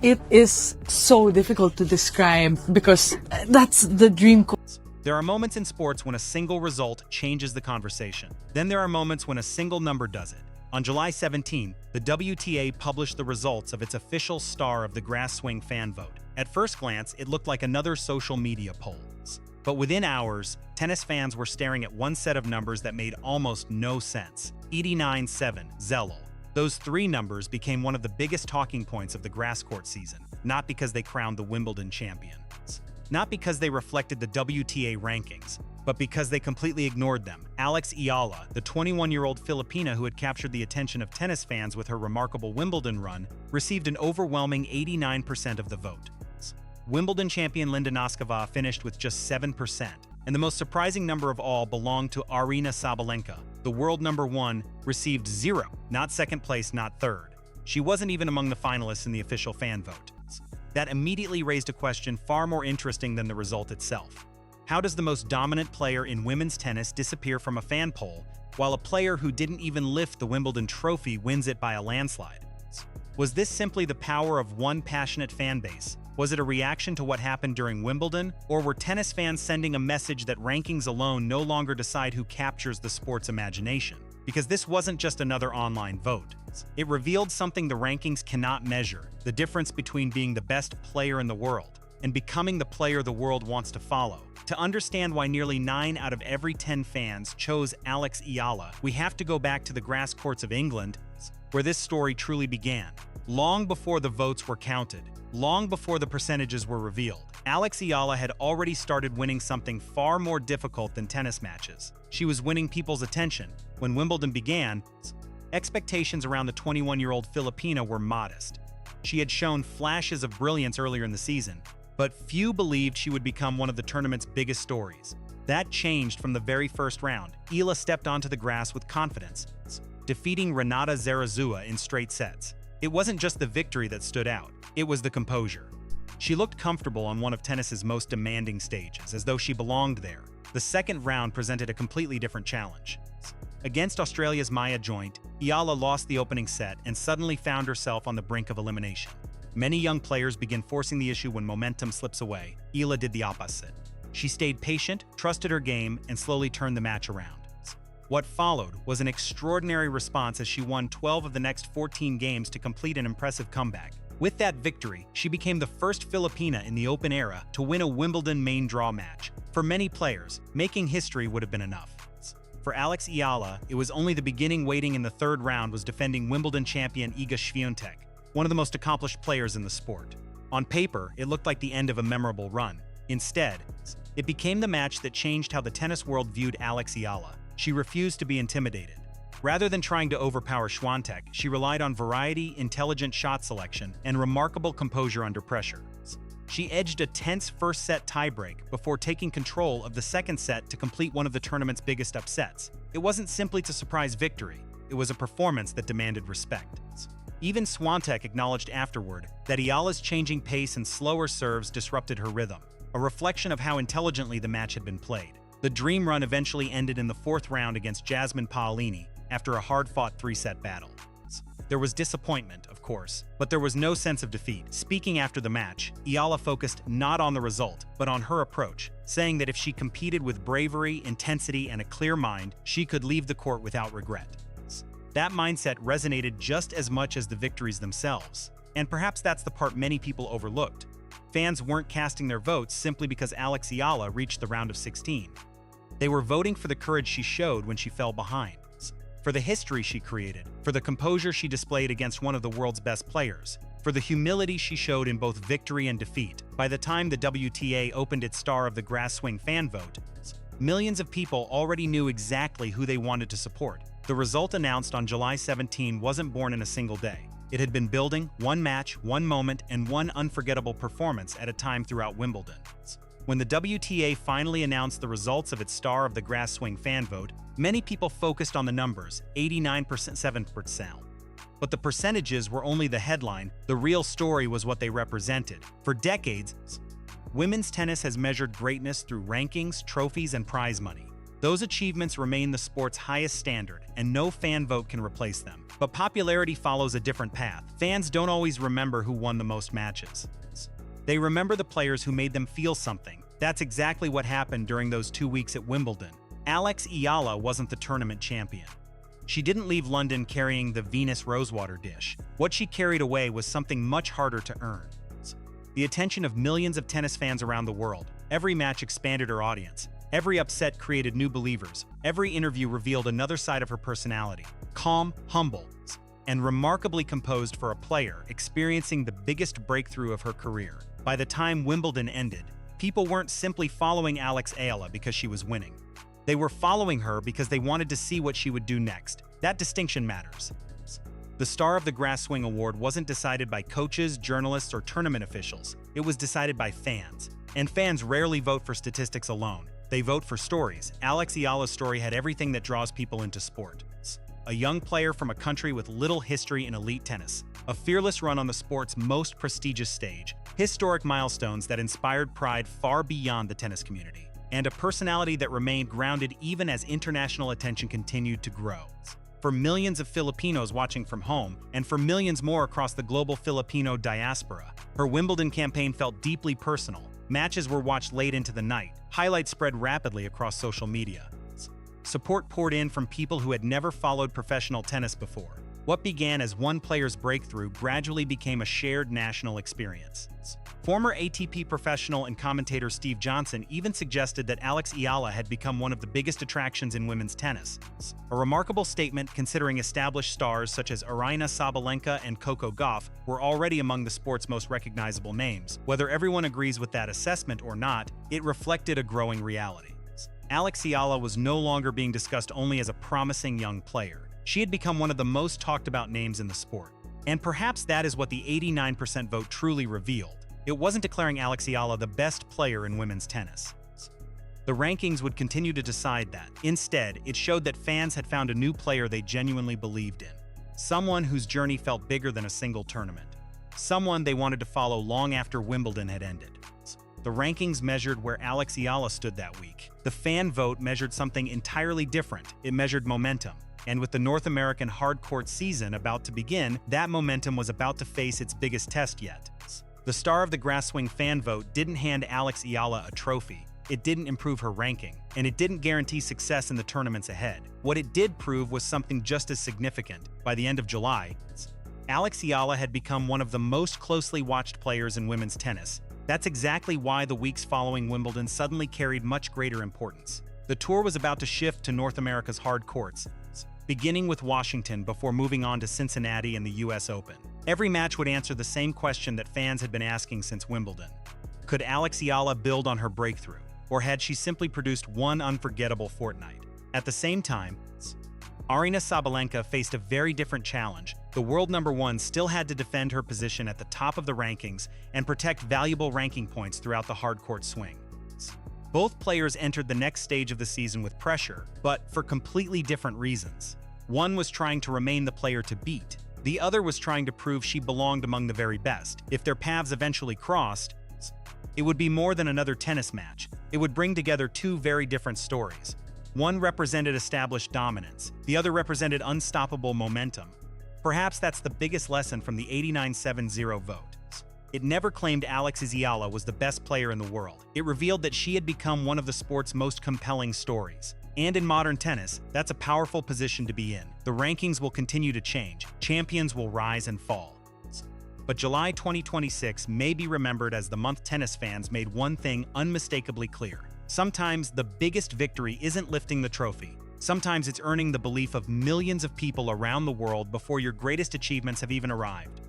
It is so difficult to describe because that's the dream. There are moments in sports when a single result changes the conversation. Then there are moments when a single number does it. On July 17, the WTA published the results of its official Star of the Grass Swing fan vote. At first glance, it looked like another social media poll. But within hours, tennis fans were staring at one set of numbers that made almost no sense. 89-7, Zello. Those three numbers became one of the biggest talking points of the grass court season, not because they crowned the Wimbledon champions, not because they reflected the WTA rankings, but because they completely ignored them. Alex Ayala, the 21-year-old Filipina who had captured the attention of tennis fans with her remarkable Wimbledon run, received an overwhelming 89% of the vote. Wimbledon champion Linda Noskova finished with just 7%, and the most surprising number of all belonged to Aryna Sabalenka. The world number one received 0, not second place, not third. She wasn't even among the finalists in the official fan vote. That immediately raised a question far more interesting than the result itself. How does the most dominant player in women's tennis disappear from a fan poll, while a player who didn't even lift the Wimbledon trophy wins it by a landslide? Was this simply the power of one passionate fan base? Was it a reaction to what happened during Wimbledon? Or were tennis fans sending a message that rankings alone no longer decide who captures the sport's imagination? Because this wasn't just another online vote. It revealed something the rankings cannot measure: the difference between being the best player in the world and becoming the player the world wants to follow. To understand why nearly 9 out of every 10 fans chose Alex Ayala, we have to go back to the grass courts of England, where this story truly began. Long before the votes were counted, long before the percentages were revealed, Alex Ayala had already started winning something far more difficult than tennis matches. She was winning people's attention. When Wimbledon began, expectations around the 21-year-old Filipina were modest. She had shown flashes of brilliance earlier in the season, but few believed she would become one of the tournament's biggest stories. That changed from the very first round. Ayala stepped onto the grass with confidence, defeating Renata Zarazua in straight sets. It wasn't just the victory that stood out, it was the composure. She looked comfortable on one of tennis's most demanding stages, as though she belonged there. The second round presented a completely different challenge. Against Australia's Maya Joint, Ayala lost the opening set and suddenly found herself on the brink of elimination. Many young players begin forcing the issue when momentum slips away. Ayala did the opposite. She stayed patient, trusted her game, and slowly turned the match around. What followed was an extraordinary response as she won 12 of the next 14 games to complete an impressive comeback. With that victory, she became the first Filipina in the Open era to win a Wimbledon main draw match. For many players, making history would have been enough. For Alex Ayala, it was only the beginning. Waiting in the third round was defending Wimbledon champion Iga Świątek, one of the most accomplished players in the sport. On paper, it looked like the end of a memorable run. Instead, it became the match that changed how the tennis world viewed Alex Ayala. She refused to be intimidated. Rather than trying to overpower Świątek, she relied on variety, intelligent shot selection, and remarkable composure under pressure. She edged a tense first-set tiebreak before taking control of the second set to complete one of the tournament's biggest upsets. It wasn't simply a surprise victory, it was a performance that demanded respect. Even Świątek acknowledged afterward that Ayala's changing pace and slower serves disrupted her rhythm, a reflection of how intelligently the match had been played. The dream run eventually ended in the fourth round against Jasmine Paolini after a hard-fought 3-set battle. There was disappointment, of course, but there was no sense of defeat. Speaking after the match, Ayala focused not on the result, but on her approach, saying that if she competed with bravery, intensity, and a clear mind, she could leave the court without regret. That mindset resonated just as much as the victories themselves, and perhaps that's the part many people overlooked. Fans weren't casting their votes simply because Alex Ayala reached the round of 16. They were voting for the courage she showed when she fell behind, for the history she created, for the composure she displayed against one of the world's best players, for the humility she showed in both victory and defeat. By the time the WTA opened its Star of the Grass Swing fan vote, millions of people already knew exactly who they wanted to support. The result announced on July 17 wasn't born in a single day. It had been building, one match, one moment, and one unforgettable performance at a time throughout Wimbledon. When the WTA finally announced the results of its Star of the Grass Swing fan vote, many people focused on the numbers, 89%, 7%. But the percentages were only the headline. The real story was what they represented. For decades, women's tennis has measured greatness through rankings, trophies, and prize money. Those achievements remain the sport's highest standard, and no fan vote can replace them. But popularity follows a different path. Fans don't always remember who won the most matches. They remember the players who made them feel something. That's exactly what happened during those 2 weeks at Wimbledon. Alex Ayala wasn't the tournament champion. She didn't leave London carrying the Venus Rosewater dish. What she carried away was something much harder to earn. The attention of millions of tennis fans around the world. Every match expanded her audience. Every upset created new believers. Every interview revealed another side of her personality. Calm, humble, and remarkably composed for a player experiencing the biggest breakthrough of her career. By the time Wimbledon ended, people weren't simply following Alex Ayala because she was winning. They were following her because they wanted to see what she would do next. That distinction matters. The Star of the Grass Swing Award wasn't decided by coaches, journalists, or tournament officials. It was decided by fans. And fans rarely vote for statistics alone. They vote for stories. Alex Ayala's story had everything that draws people into sport. A young player from a country with little history in elite tennis. A fearless run on the sport's most prestigious stage. Historic milestones that inspired pride far beyond the tennis community. And a personality that remained grounded even as international attention continued to grow. For millions of Filipinos watching from home, and for millions more across the global Filipino diaspora, her Wimbledon campaign felt deeply personal. Matches were watched late into the night. Highlights spread rapidly across social media. Support poured in from people who had never followed professional tennis before. What began as one player's breakthrough gradually became a shared national experience. Former ATP professional and commentator Steve Johnson even suggested that Alex Ayala had become one of the biggest attractions in women's tennis. A remarkable statement considering established stars such as Aryna Sabalenka and Coco Gauff were already among the sport's most recognizable names. Whether everyone agrees with that assessment or not, it reflected a growing reality. Alex Ayala was no longer being discussed only as a promising young player. She had become one of the most talked about names in the sport. And perhaps that is what the 89% vote truly revealed. It wasn't declaring Alex Ayala the best player in women's tennis. The rankings would continue to decide that. Instead, it showed that fans had found a new player they genuinely believed in. Someone whose journey felt bigger than a single tournament. Someone they wanted to follow long after Wimbledon had ended. The rankings measured where Alex Ayala stood that week. The fan vote measured something entirely different. It measured momentum. And with the North American hard court season about to begin, that momentum was about to face its biggest test yet. The Star of the Grass Swing fan vote didn't hand Alex Ayala a trophy. It didn't improve her ranking, and it didn't guarantee success in the tournaments ahead. What it did prove was something just as significant. By the end of July, Alex Ayala had become one of the most closely watched players in women's tennis. That's exactly why the weeks following Wimbledon suddenly carried much greater importance. The tour was about to shift to North America's hard courts, beginning with Washington before moving on to Cincinnati and the US Open. Every match would answer the same question that fans had been asking since Wimbledon. Could Alex Ayala build on her breakthrough, or had she simply produced one unforgettable fortnight? At the same time, Aryna Sabalenka faced a very different challenge. The world number one still had to defend her position at the top of the rankings and protect valuable ranking points throughout the hard court swing. Both players entered the next stage of the season with pressure, but for completely different reasons. One was trying to remain the player to beat. The other was trying to prove she belonged among the very best. If their paths eventually crossed, it would be more than another tennis match. It would bring together two very different stories. One represented established dominance. The other represented unstoppable momentum. Perhaps that's the biggest lesson from the 89-7-0 vote. It never claimed Alex Ayala was the best player in the world. It revealed that she had become one of the sport's most compelling stories. And in modern tennis, that's a powerful position to be in. The rankings will continue to change. Champions will rise and fall. But July 2026 may be remembered as the month tennis fans made one thing unmistakably clear. Sometimes the biggest victory isn't lifting the trophy. Sometimes it's earning the belief of millions of people around the world before your greatest achievements have even arrived.